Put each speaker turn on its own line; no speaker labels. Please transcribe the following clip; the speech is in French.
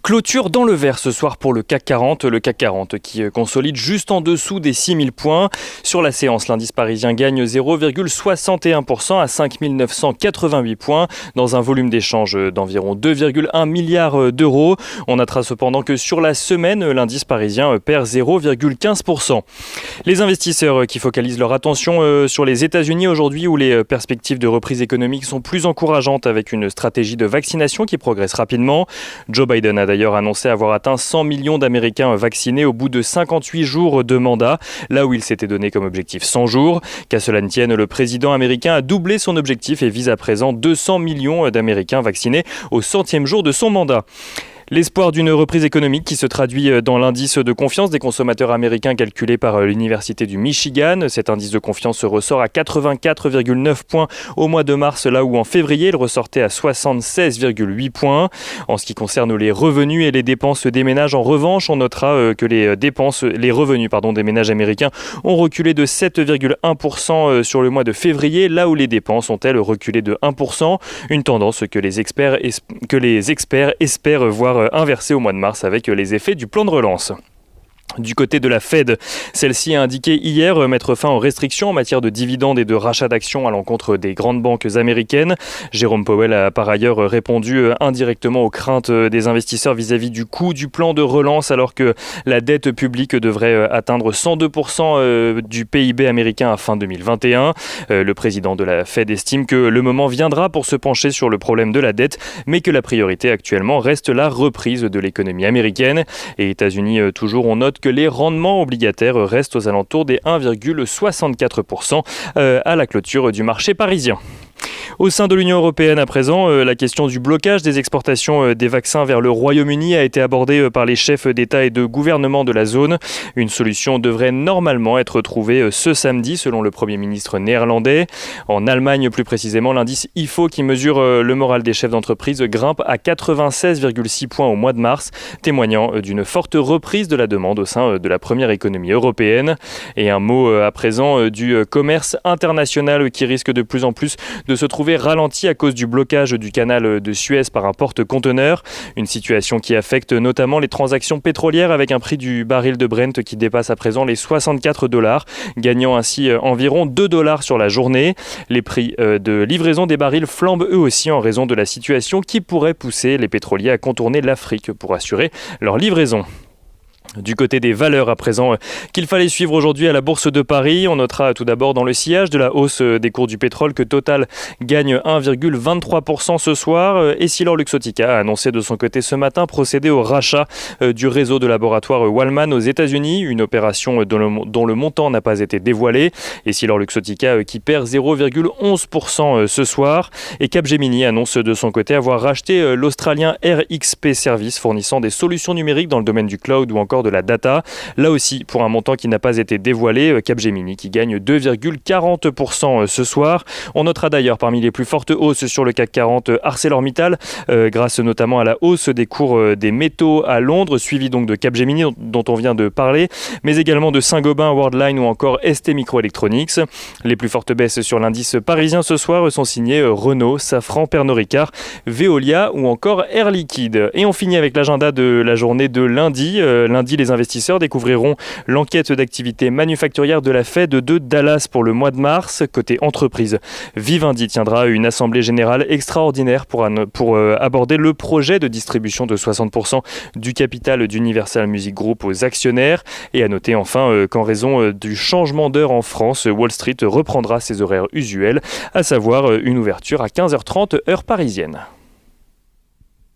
Clôture dans le vert ce soir pour le CAC 40. Le CAC 40 qui consolide juste en dessous des 6000 points. Sur la séance, l'indice parisien gagne 0,61% à 5988 points dans un volume d'échange d'environ 2,1 milliards d'euros. On notera cependant que sur la semaine, l'indice parisien perd 0,15%. Les investisseurs qui focalisent leur attention sur les États-Unis aujourd'hui où les perspectives de reprise économique sont plus encourageantes avec une stratégie de vaccination qui progresse rapidement. Joe Biden a d'ailleurs annoncé avoir atteint 100 millions d'Américains vaccinés au bout de 58 jours de mandat, là où il s'était donné comme objectif 100 jours. Qu'à cela ne tienne, le président américain a doublé son objectif et vise à présent 200 millions d'Américains vaccinés au 100e jour de son mandat. L'espoir d'une reprise économique qui se traduit dans l'indice de confiance des consommateurs américains calculé par l'Université du Michigan. Cet indice de confiance ressort à 84,9 points au mois de mars, là où en février il ressortait à 76,8 points. En ce qui concerne les revenus et les dépenses des ménages, en revanche, on notera que les revenus des ménages américains ont reculé de 7,1% sur le mois de février, là où les dépenses ont, elles, reculé de 1%. Une tendance que les experts espèrent voir inversé au mois de mars avec les effets du plan de relance. Du côté de la Fed, celle-ci a indiqué hier mettre fin aux restrictions en matière de dividendes et de rachat d'actions à l'encontre des grandes banques américaines. Jérôme Powell a par ailleurs répondu indirectement aux craintes des investisseurs vis-à-vis du coût du plan de relance alors que la dette publique devrait atteindre 102% du PIB américain à fin 2021. Le président de la Fed estime que le moment viendra pour se pencher sur le problème de la dette, mais que la priorité actuellement reste la reprise de l'économie américaine. Et États-Unis toujours, on note que les rendements obligataires restent aux alentours des 1,64% à la clôture du marché parisien. Au sein de l'Union européenne à présent, la question du blocage des exportations des vaccins vers le Royaume-Uni a été abordée par les chefs d'État et de gouvernement de la zone. Une solution devrait normalement être trouvée ce samedi selon le Premier ministre néerlandais. En Allemagne plus précisément, l'indice IFO qui mesure le moral des chefs d'entreprise grimpe à 96,6 points au mois de mars, témoignant d'une forte reprise de la demande au sein de la première économie européenne. Et un mot à présent du commerce international qui risque de plus en plus de se trouver ralenti à cause du blocage du canal de Suez par un porte-conteneurs. Une situation qui affecte notamment les transactions pétrolières avec un prix du baril de Brent qui dépasse à présent les $64, gagnant ainsi environ $2 sur la journée. Les prix de livraison des barils flambent eux aussi en raison de la situation qui pourrait pousser les pétroliers à contourner l'Afrique pour assurer leur livraison. Du côté des valeurs à présent qu'il fallait suivre aujourd'hui à la Bourse de Paris, on notera tout d'abord dans le sillage de la hausse des cours du pétrole que Total gagne 1,23% ce soir. EssilorLuxottica a annoncé de son côté ce matin procéder au rachat du réseau de laboratoire Walman aux États-Unis, une opération dont le montant n'a pas été dévoilé. EssilorLuxottica qui perd 0,11% ce soir. Et Capgemini annonce de son côté avoir racheté l'Australien RXP Service fournissant des solutions numériques dans le domaine du cloud ou encore de la data. Là aussi, pour un montant qui n'a pas été dévoilé, Capgemini qui gagne 2,40% ce soir. On notera d'ailleurs parmi les plus fortes hausses sur le CAC 40 ArcelorMittal, grâce notamment à la hausse des cours des métaux à Londres, suivi donc de Capgemini dont on vient de parler, mais également de Saint-Gobain, Worldline ou encore ST Microelectronics. Les plus fortes baisses sur l'indice parisien ce soir sont signées Renault, Safran, Pernod Ricard, Veolia ou encore Air Liquide. Et on finit avec l'agenda de la journée de lundi. Lundi, les investisseurs découvriront l'enquête d'activité manufacturière de la Fed de Dallas pour le mois de mars. Côté entreprise, Vivendi tiendra une assemblée générale extraordinaire pour aborder le projet de distribution de 60% du capital d'Universal Music Group aux actionnaires. Et à noter enfin qu'en raison du changement d'heure en France, Wall Street reprendra ses horaires usuels, à savoir une ouverture à 15h30 heure parisienne.